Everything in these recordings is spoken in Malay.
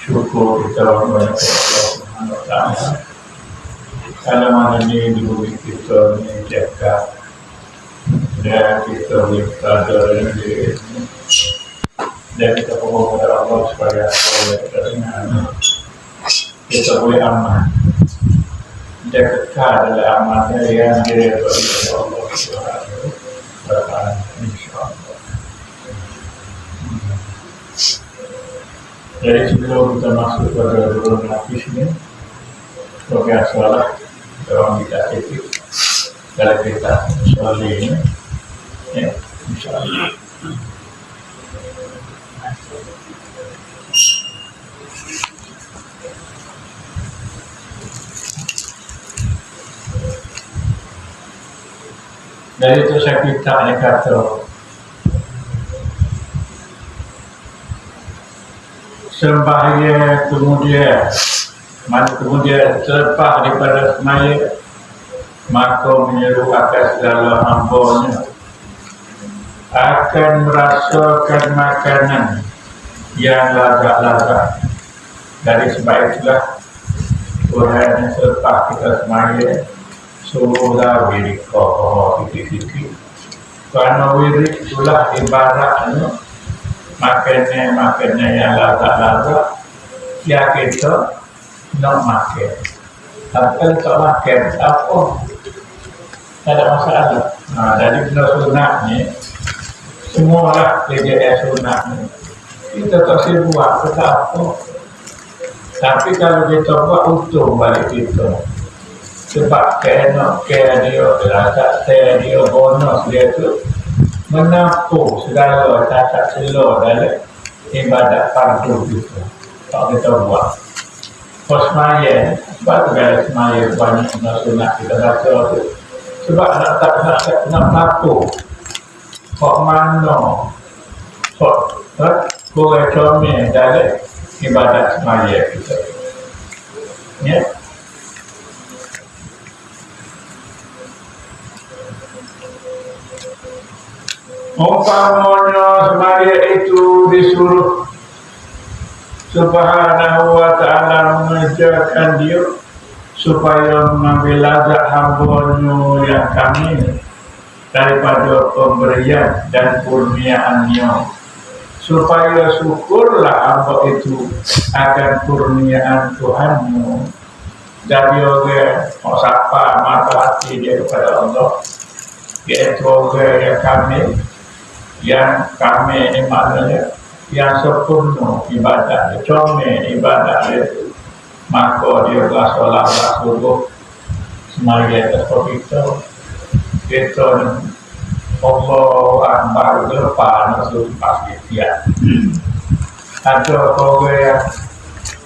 syukur kita banyak Allah Subhanahu Wa Taala. Kalau mana ni di bumi kita ni jaga dan kita boleh berada di dan kita mohon kepada Allah supaya kita dengar, kita boleh aman. Dia kekal dalam amannya yang diberi Allah Subhanahu Wa Taala, insyaAllah. Jadi sebelum kita masuk pada bulan Hafiz ini, biasalah orang kita etik kalau kita soal ini, ya, insyaAllah. Dari itu saya kita kata sembahyang kemudian selepas daripada sembahyang maka menyeru akan segala hambanya akan merasakan makanan yang lazat-lazat. Dari sebab itulah Tuhan selepas kita sembahyang suruhlah wirid titik-titik. Kerana wirid itulah ibaratnya makanan yang lazat-lazat yang kita nak makan. Tapi kalau tak makan, apa? Tak ada masalah. Dari benda sunat ni, semua lah kejadian sunat ni. Kita tak boleh buat, kita apa? Tapi kalau kita buat, untung balik kita. Sebab kena dia, lazat dia, bonus dia tu menampung segala cacat celah dalam ibadat fardu kita. Tak kita buat. Pas semaya, sebab segala semaya banyak sunat kita baca tu. Sebab nak menampung. Kok mana? Kok kurang comel dalam ibadat semaya kita. Ya? Umpamanya sembahyang itu disuruh Subhanahu Wa Taala mengajarkan dia supaya mengambil lazat hamba-Nya yang kamil daripada pemberian dan kurniaannya, supaya syukurlah hamba itu akan kurniaan Tuhanmu. Jadi orang sapa mata hati dia kepada Allah, iaitu orang yang kamil. Yang kami ini maknanya yang sempurna ibadah, comel ibadah itu, maka dia telah solat subuh semaya atas kita Allah Akbar lepas masuk pasti tiap. Ada orang yang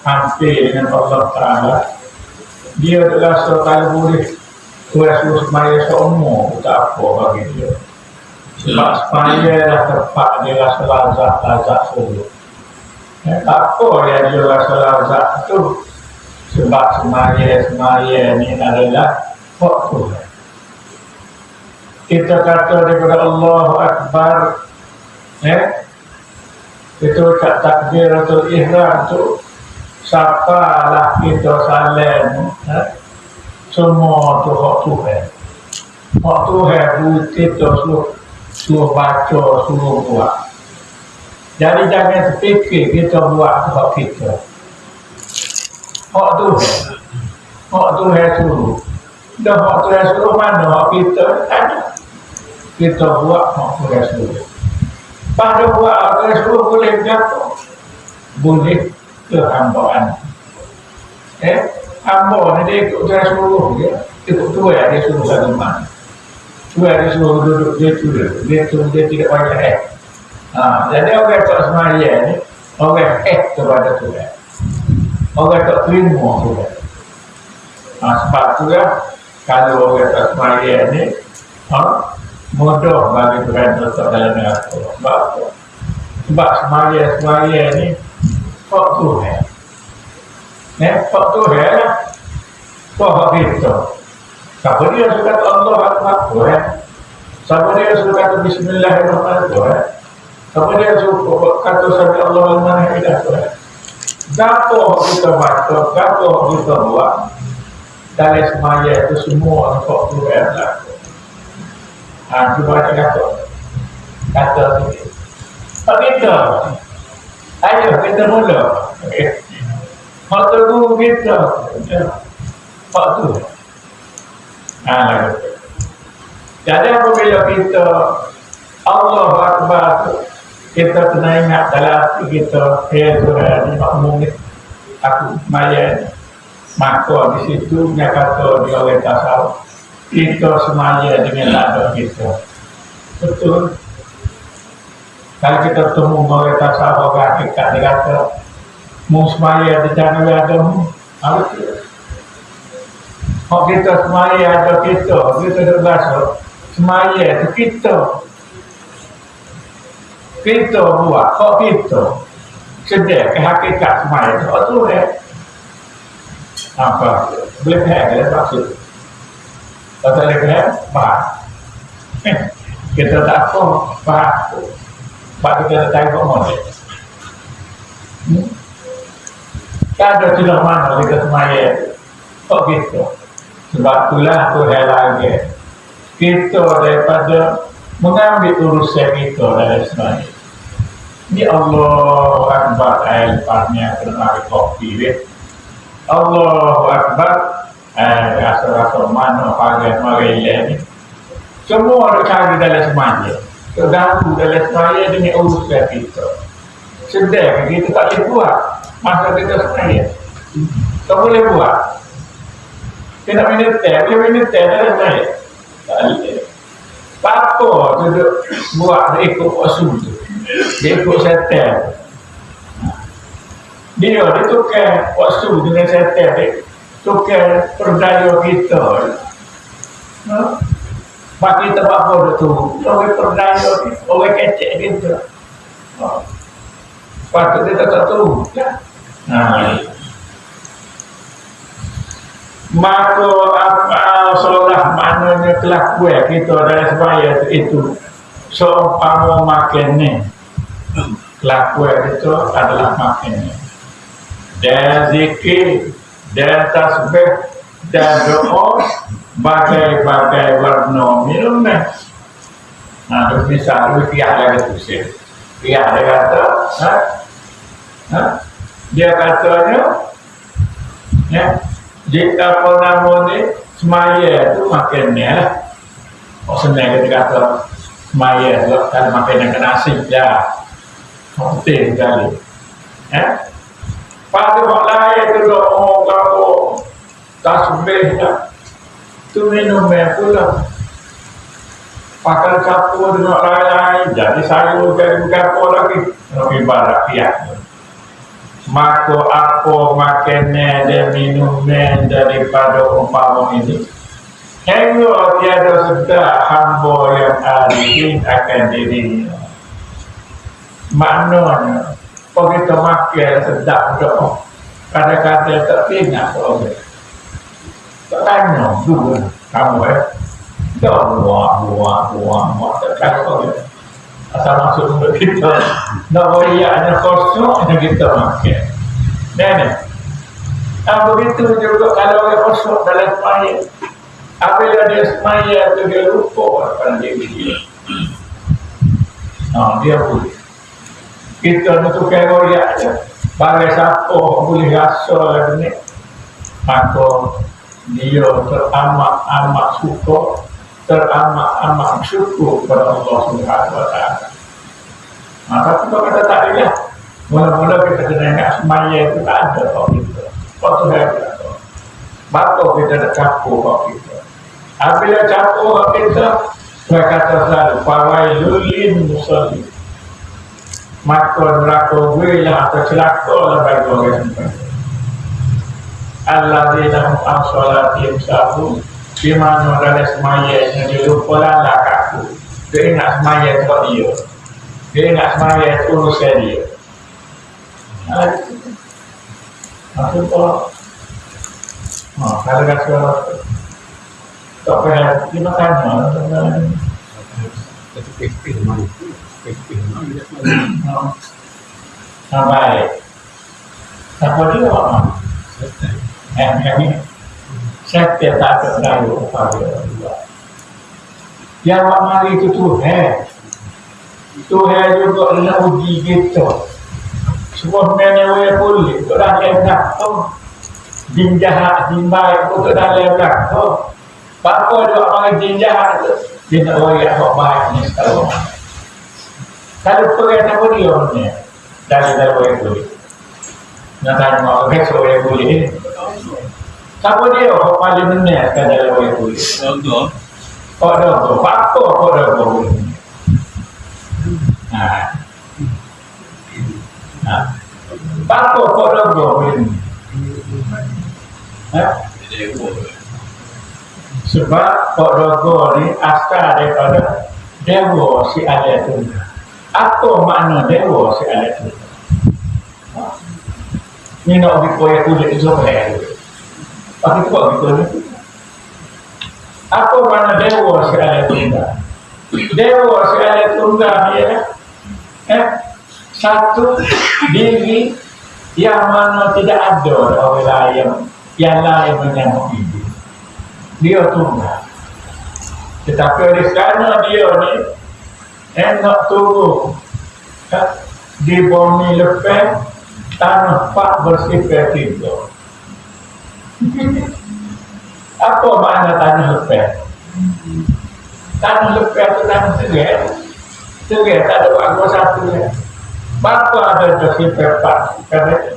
hampir dengan Allah Ta'ala, dia telah sekali boleh suruh semaya seumur, tak apa bagi dia. Sebab semaya dah tempat dia rasa lazat solo. Tak apa dia rasa lazat tu. Sebab semaya ni adalah waktu. Kita kata daripada Allahu Akbar, kita ucap takbiratul ihram tu, siapalah kita salam, semua tu hak Tuhan. Hak Tuhan kita suruh baca, suruh buat. Jadi jangan terfikir kita buat hak kita. Hak Tuhan suruh. Dah hak Tuhan suruh mana hak kita? Ada. Kita buat hak Tuhan suruh. Pada buat hak Tuhan suruh boleh berapa? Boleh kehambaan. Hamba ni dia ikut Tuhan suruh dia. Ikut Tuhan dia suruh satu mana. Tuhan dia suruh duduk, dia tidak banyak jadi orang tak semaya ni, orang kepada Tuhan. Orang tak terima Tuhan. Sebab tu lah, kalau orang tak semaya ni, mudah bagi Tuhan letak dalam neraka. Sebab semaya ni, Pak Tuhan. Pak Tuhan lah, Pak kita. Siapa dia suka kata Allah Akbar, siapa dia suka kata Bismillahirrahmanirrahim, siapa dia suka kata Sabbi Allah Al-Mahmidah, Gapo kita baca, gapo kita buat. Dalam semaya itu semua untuk keluar berlaku. Cuba kata sikit. Kita, ayo kita mula. Waktu dulu kita, waktu. Jadi apabila kita Allah Akbar, kita kena ingat dalam hati kita, Tuhan, makmum aku semaya. Maka di situ dia kata dia oleh tasawuf, kita semaya dengan ada kita. Betul. Kalau kita bertemu oleh tasawuf hakikat, dia kata mu semaya di sana ada mu. Betul. Kalau kita semaya ada kita terbahasa semaya itu kita. Kita buat, kok kita sedar ke hakikat semaya itu. Betul ya. Apa? Boleh kaya maksud. Kalau boleh bahas. Kita tak tahu bahas. Bahas kita tak tahu mana. Tak ada celah mana kita semaya. Kok gitu? Sebab itulah Tuhan lagi. Kita daripada mengambil urusan kita dari semaya. Ini Allah Akbar ayat-ayatnya kena kopi. Allahu Akbar. Rasa-rasa mana pagai ini semua ada cari dalam semaya. Terganggu dalam semaya dengan urusan kita. Sedar kita tak boleh buat masa kita semaya. Tak boleh buat. Kita minit dalam semaya. Tak boleh. Apa duduk buat dia ikut usul tu. Dia ikut setel. Dia tukar waktu dengan setel dia, tukar perdaya kita. Mak kita apa tu? Orang perdaya, orang kecek kita. Waktu kita tak tahu. Maka apa solah maknanya kelakuan kita dalam semaya itu seumpama makan ni. Kelakuan itu adalah makan ni. Dan zikir, dan tasbih, dan doa, bagai-bagai warna minuman. Misal, dia ada tulis. Dia ada kata, dia katanya, jika apa namanya semaya itu makannya, senang kita kata semaya itu kan makan yang nasi ya, penting sekali. Pada orang lain itu doa tasbih itu minum pula. Pakai campur dengan lain-lain, jadi sayur dari apa lagi, lebih barat. Maka apa makannya dan minumnya daripada umpama ini. Hingga tiada sedar hamba yang arifin akan dirinya. Maknanya, kalau kita makan sedap doa, kadang-kadang tak ingat orang. Tak tanya dulu kamu dah buang, tak kata asal masuk untuk kita. Nak beriaknya kosong, kita makan. Dan begitu juga kalau orang kosong dalam semaya. Apabila dia semaya itu dia lupa akan dia. Dia boleh. Kita untuk keroyak je. Bagai siapa boleh rasa lagi ni. Maka dia teramat suka, teramat syukur kepada Allah Subhanahu Wa Taala. Maka kita kata tak ada. Mula-mula kita kena ingat semaya itu tak ada kalau kita. Waktu saya berkata. Maka kita nak campur kalau kita. Apabila campur kalau kita, saya kata selalu, fawailul lil musallin. Maka neraka wilah atau celaka lah bagi orang sembahyang. Alladzina hum an salatihim sahun, di mana dalam semaya yang dia lupa lah kaku. Dia ingat semaya itu dia. Dia ingat semaya itu urusan dia. Maksud apa? Kalau rasa tak payah dia tanya. Baik. Siapa dia orang? Yang ini saya tak tahu apa dia. Yang awak mari itu Tuhan. Tuhan juga nak uji kita. Semua mana yang boleh, tu dah lepas tu. Jin jahat, jin baik, tu dah lepas tu. Apa dia orang jin jahat tu? Dia nak orang yang baik ni sekarang. Kalau pergi apa dia ni? Dari orang boleh. Nak tanya orang besok orang boleh. Siapa dia? Orang paling benar kan dalam orang boleh. Contoh. Kau dah tu, apa kau dah boleh? Apa kau dah boleh? Sebab kau dah ni asal daripada dewa si Alia Tunggal. Apa makna dewa si Alia Tunggal? Ni nak pergi kuih kulit itu boleh. Apa tu pergi kuih? Apa makna dewa si Alia Tunggal? Dewa si Alia Tunggal dia satu diri yang mana tidak ada orang lain yang lain menyambut hidup. Dia tunggal. Tetapi oleh kerana dia ni nak turun di bumi lepas tanah pak bersifat tiga. Apa makna tanah lepas? Tanah lepas itu tanah segar. Segar tak ada waktu satu ya. Bapa ada bersifat pak cabai.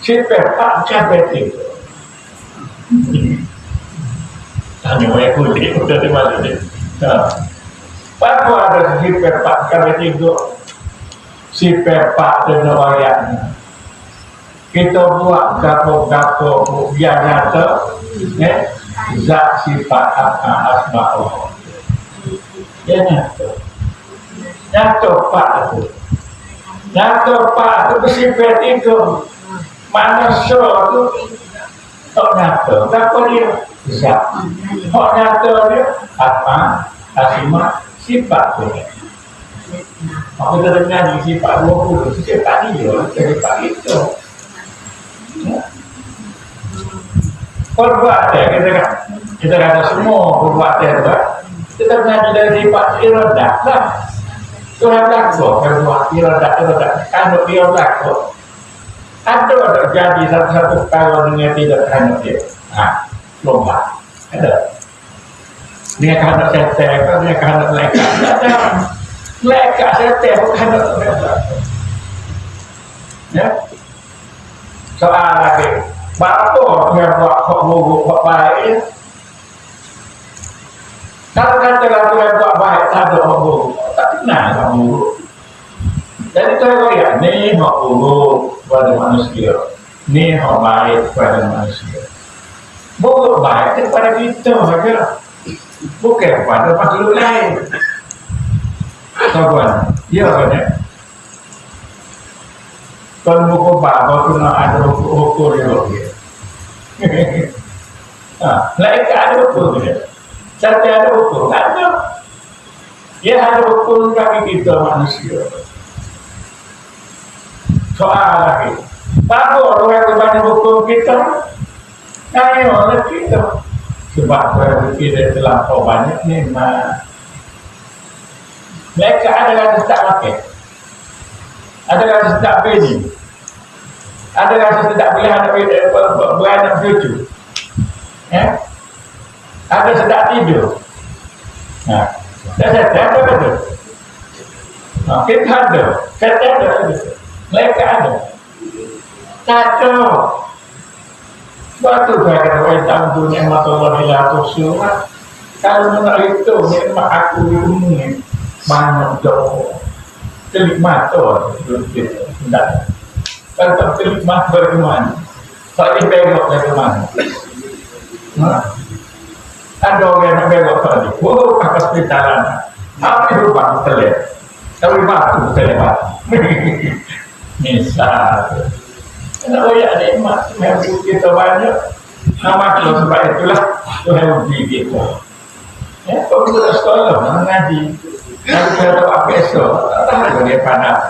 Sifat pak cabai tiga. Hanya saya kulit sudah di mana ni. Bapa ada sifat pak cabai tiga. Sifat pak dengan wayaknya. Kita buat gapo-gapo biar nyata, zat sifat asma Allah. Dia nyata. Nyata pak itu. Nyata pak itu bersifat itu. Manusia itu tak nyata. Kenapa dia? Zat. Tak nyata dia apa? Asma sifat dia. Aku dah dengar di sifat 20. Sifat dia. Sifat itu. Perbuatan kita kata semua perbuatan itu kita mengaji dari sifat iradah lah. Tuhan laku perbuatan iradah kalau dia laku ada terjadi satu-satu kalau dengan tidak hanya dia lomba ada dengan kehendak setan dengan kehendak lekat ada lekat setan bukan kehendak ya soal lagi bapa yang buat hak buruk hak baik kalau kata lagu yang buat baik tak ada hak buruk tak kenal hak buruk jadi saya kata ni hak buruk pada manusia ni hak baik pada manusia buruk baik kepada kita saja bukan pada makhluk lain kawan ya kan kalau buku bapa tu nak ada hukum dia lagi. Lain ada hukum dia. Satu ada hukum, tak ada. Dia ada hukum kami kita manusia. Soal lagi. Bapa orang yang banyak hukum kita, kaya oleh kita. Sebab orang kita terlampau banyak ni, mereka adalah tak pakai. Ada rasa tak beri, ada rasa tidak boleh beranak cucu, ada sedap tidur. Saya ada betul. Kita ada, saya ada, mereka ada. Tak ada. Suatu saya kata tentang dunia Allah ilatul surah. Kalau mengenai itu, memang aku ini banyak doa. Telik mata tidak. Kalau telik mata bagaimana? Tak dibelok bagaimana? Ada orang yang belok tadi. Oh, akas pitaran. Apa itu batu telek? Tapi batu telek batu. Misal. Kalau ya ada emak, yang kita banyak. Nama kita sebab itulah Tuhan uji kita. Ya, kalau kita sekolah mengaji. Kalau kita tahu apa esok, tak ada dia panas.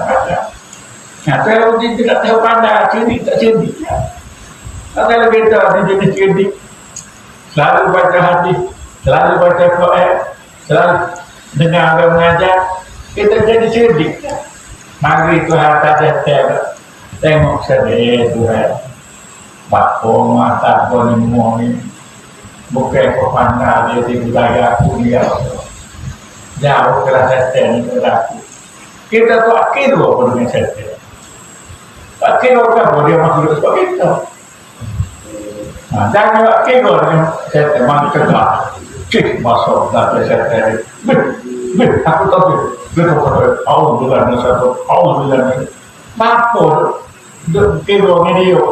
Nah, kalau dia tidak tahu pandai, cerdik tak cerdik. Kalau kita di jenis cerdik, selalu baca hadis, selalu baca Quran, selalu dengar orang mengajar, kita jadi cerdik. Mari Tuhan tak tengok sedih Tuhan. Bapa mata pun ni bukan kau pandai dia di budaya aku dia. Jauh kerana setan aku. Kita tu akhir apa dengan setan. Akhir apa dia makhluk seperti itu. Jangan akhir dengan setan makhluk kerja. Cik masuk dalam setan. Aku tahu. Betul betul. Awal bulan satu. Awal bulan. Bapa kira dia.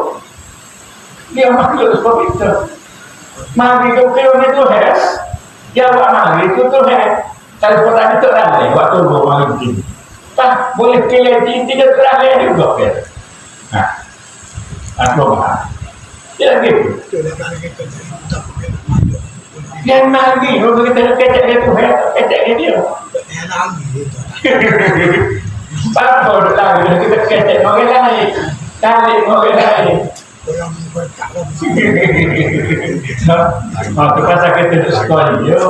Dia makhluk seperti itu. Mari kira itu has. Jawab mari itu tu has. Kalau petani terang waktu dua malam ini, tak boleh kira tidak terang juga kan? Nah, aku bahas. Tidak gitu. Yang lagi, kalau kita kecek itu, kecek dia. Baru lagi kita kecek mengenai tali mengenai. Waktu pasal kita di sekolah dia.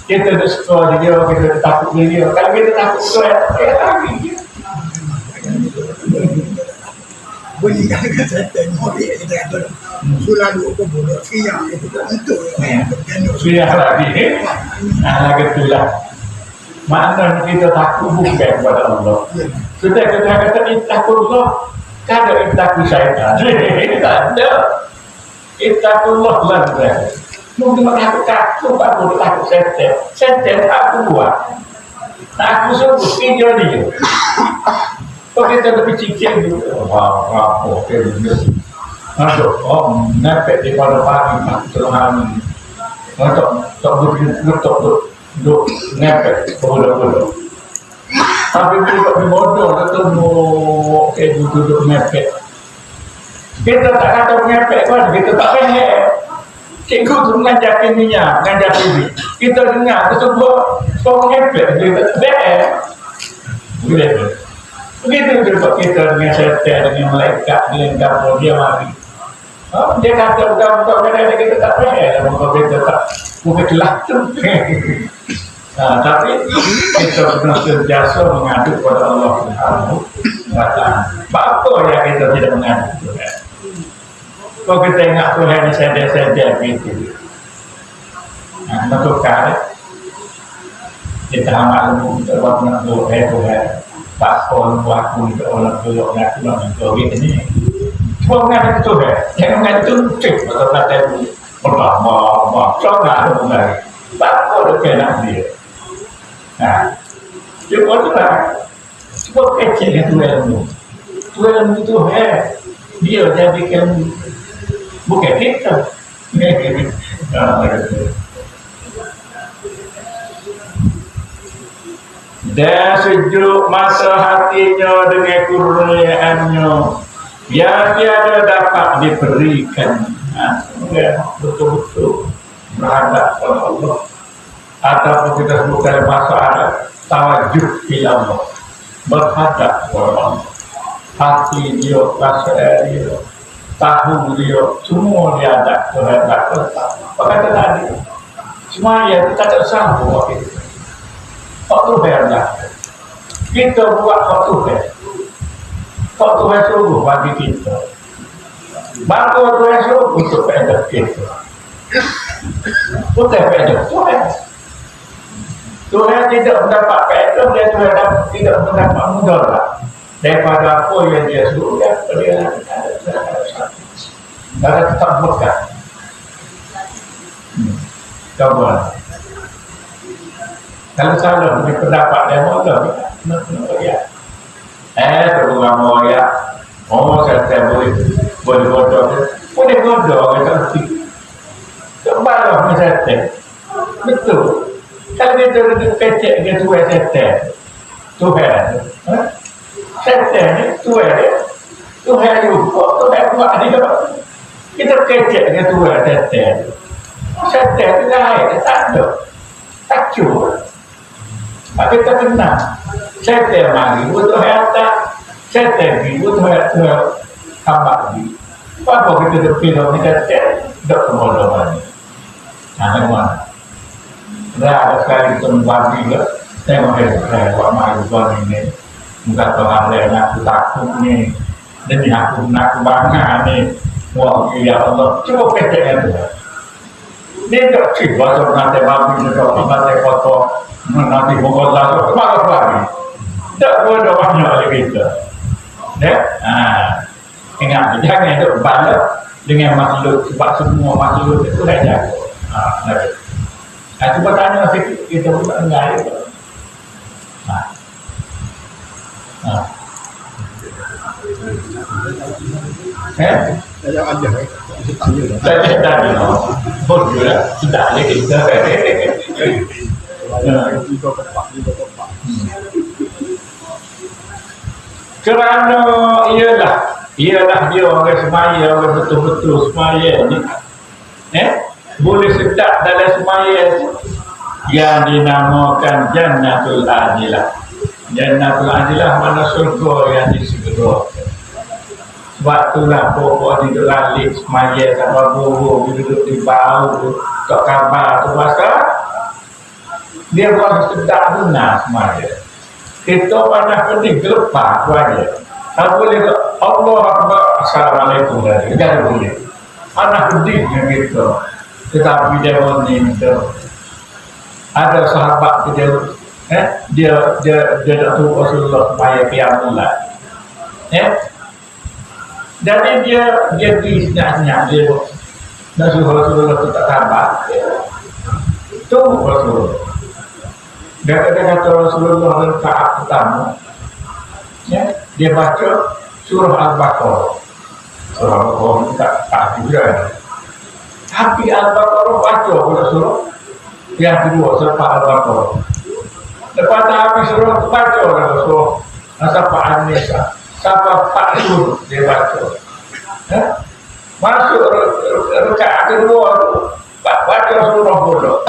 Kita ada sekolah dia, kita takut dia. Kalau kita takut dia, lagi. Boleh kan saya tengok dia kita kata selalu aku bodoh siap itu untuk siap lagi. Lagi itulah. Mana kita takut bukan kepada Allah. Sudah kita kata takut Allah, kada takut syaitan. Tak ada. Takut Allah lagi. Mungkin aku takut takut setan aku buat. Aku sebut video dia. Kok kita lebih cikir dulu? Apa aduh, nepek di pada pagi terlalu. Untuk nepek bodoh. Tapi kita bodoh ketemu duduk nepek. Kita tak kata nepek kan, kita tak pengen. Cikgu tu mengajar minyak, mengajar ini. Kita dengar, kita buat ngepet, kita boleh. Begitu juga kita dengan setan, dengan malaikat, dengan kapal dia mari. Dia kata bukan kita tak payah, kita tak bukan celaka. Tapi kita benar sentiasa mengadu kepada Allah Subhanahu wa Ta'ala. Apa yang kita tidak mengadu Tuhan? Kalau kita ingat Tuhan ini saja gitu. Menukar kita maklum terbuat menurut Tuhan. Pakon waktu itu orang tua nak tulang itu ini. Cuma mengenai Tuhan, yang mengenai cek atau kata berlama, coba ada mengenai. Pakon itu kena dia. Nah, cuma itulah. Cuma kecil Tuhan itu dia jadikan bukan kita. Dan sejuk masa hatinya dengan kurniaannya yang tiada dapat diberikan. Betul-betul berhadap kepada Allah. Ataupun kita sebutkan bahasa Arab, tawajuh ila Allah, berhadap kepada Allah. Hati dia, rasa dia, tahu dia, semua dia ada terhadap Allah. Kata tadi, semua yang kita tak sanggup itu. Kau Tuhan lah. Kita buat kau Tuhan. Kau Tuhan suruh bagi kita. Bantu Tuhan suruh untuk hidup kita. Bukan hidup Tuhan. Tuhan tidak mendapat hidup, dia tidak mendapat mudarat. Daripada apa yang dia suruh, dia ada tetap berkat. Coba. Kalau salah punya pendapat dia malah ya. Terbuka mau ya. Saya boleh bodoh. Boleh bodoh kita mesti. Cobalah misalnya. Betul. Kalau kita duduk kecek dia tuai setan. Tuhan. Setan ni tuai. Tuhan juga. Tuhan buat dia. Kita kecek dia tuai setan. Setan tu lain. Tak ada. Tak cuba. Tapi kita kenal, setan mari untuk harta, Saya tadi itu tambah di. Apa kita terpilih kita tidak kemudahan. Nah, memang. Ada sekali tempat juga. Saya mengenai Pak Maruban ini. Enggak tahu ada yang aku takut nih. Dan aku bangga nih. Wah, ya Allah. Coba PTN. Ini tak sih. Bahasa nanti babi. Nanti foto. Nanti pokok lalu. Kemana lagi? Tak boleh banyak lagi kita. Ya? Ingat. Jangan itu balik dengan makhluk. Sebab semua makhluk itu dah jago. Coba tanya kita bukan enggak itu. Saya aja, Saya tanya, bodoh lah, sudah ada kita. Kerana ialah dia orang semaya, orang betul-betul semaya ni, boleh sedap dalam semaya yang dinamakan Jannatul Adilah. Jannatul Adilah mana surga yang disegerakan. Sebab itulah pokok di lalik semaya sampai bobo duduk di bau tak kabar tu pasal dia buat sedap benar semaya. Kita pada penting gelepar tu aja. Tak boleh Allah Akbar Assalamualaikum lagi. Jangan boleh. Anak pedihnya gitu. Tetapi dia itu ada sahabat dia tak tahu Rasulullah supaya kiamulah. Jadi dia pergi senyap-senyap dia nak suruh Rasulullah tu tak sabar. Tunggu Rasulullah. Dia kata Rasulullah rakaat pertama. Dia baca surah Al-Baqarah. Surah Al-Baqarah tak juga. Tapi Al-Baqarah baca pada surah yang kedua, surah Al-Baqarah. Lepas habis surah itu baca pada surah Sampai An-Nisa, sampai Pak Sur dia baca. Masuk rakaat kedua tu baca surah bodoh.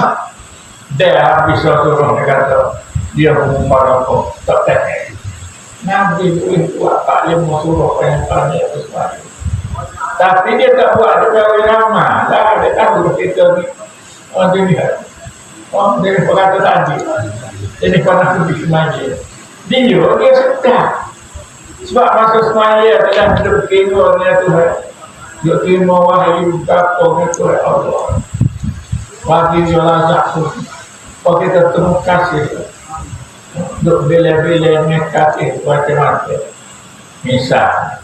Dia habis surah dia kata dia mengumbar apa tak tanya. Nabi itu apa lima surah yang tanya itu semua. Tapi dia tak buat dia bagi ramah. Lah dia tahu kita ni orang dunia. Orang dia berkata tadi. Jadi pernah pergi semaya. Dia sedap. Sebab masa semaya dalam hidup kita ni Tuhan. Dia terima wahyu kapal itu Allah. Bagi dia lazat tu. Kalau kita terima kasih. Duk bila-bila nekatih macam-macam. Misal.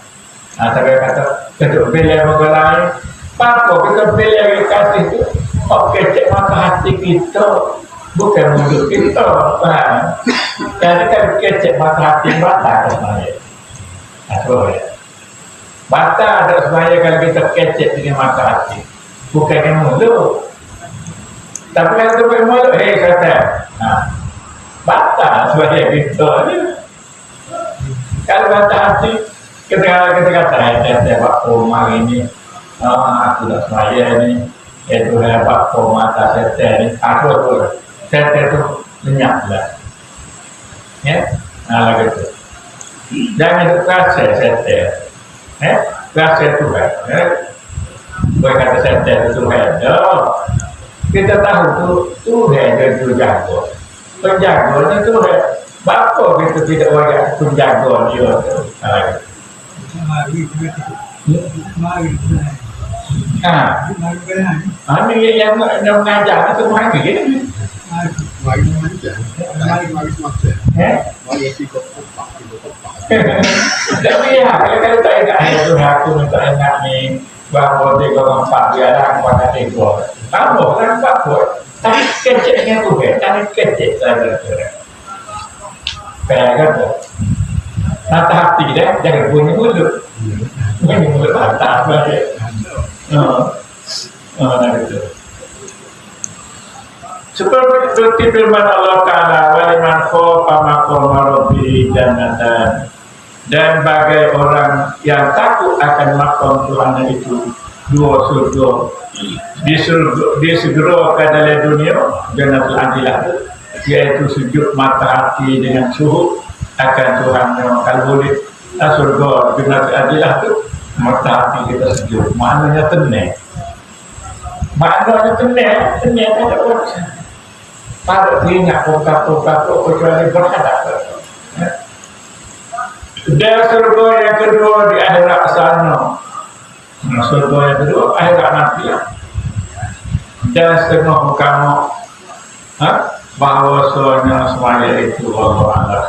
Saya kata, keduk bila mengelai. Apa kita bila kasih itu? Kecek mata hati kita. Bukan mulut kita. Jadi kan kecek mata hati bata sebenarnya. Bata ada sebenarnya kalau kita kecek dengan mata hati. Bukan yang mulut. Tapi kalau itu bermulut, kata. Bata sebenarnya kita ni. Kalau bata hati, kita kata, saya Pak Pomar ini, aku dah semaya ni, itu Pak Pomar tak setel ni, aku setel tu lenyap lah. Nah gitu. Jangan itu kasih setel. Kasih tu kan. Boleh kata setel tu kan. Kita tahu tu dia jago. Penjagonya tu bapa kita tidak wajar penjago dia. Ini yang mengajar itu mari gitu. Tapi ya, kalau tak enak itu aku minta enak ni bahawa dia orang empat dia dah pada itu. Kamu kan empat buat. Tapi keceknya tu tapi kecek saja. Kayak kata. Mata hati dia jangan bunyi mulut. Bunyi mulut mata apa dia. Gitu. Seperti firman Allah Ta'ala, waliman khofa maqama rabbi jannatan. Dan bagi orang yang takut akan maqam Tuhan itu dua surga. Disegerakan dalam dunia Jannatul Adilah, yaitu sujud mata hati dengan suhud akan Tuhan. Kalau boleh surga dengan adilah tu mata hati kita sejuk. Maknanya tenang. Maknanya tenang ada urusan. Pada dia nak pokap kecuali berhadap. Dan surga yang kedua di akhirat sana. Surga yang kedua akhirat nanti. Dan setengah kamu bahwa semuanya itu Allah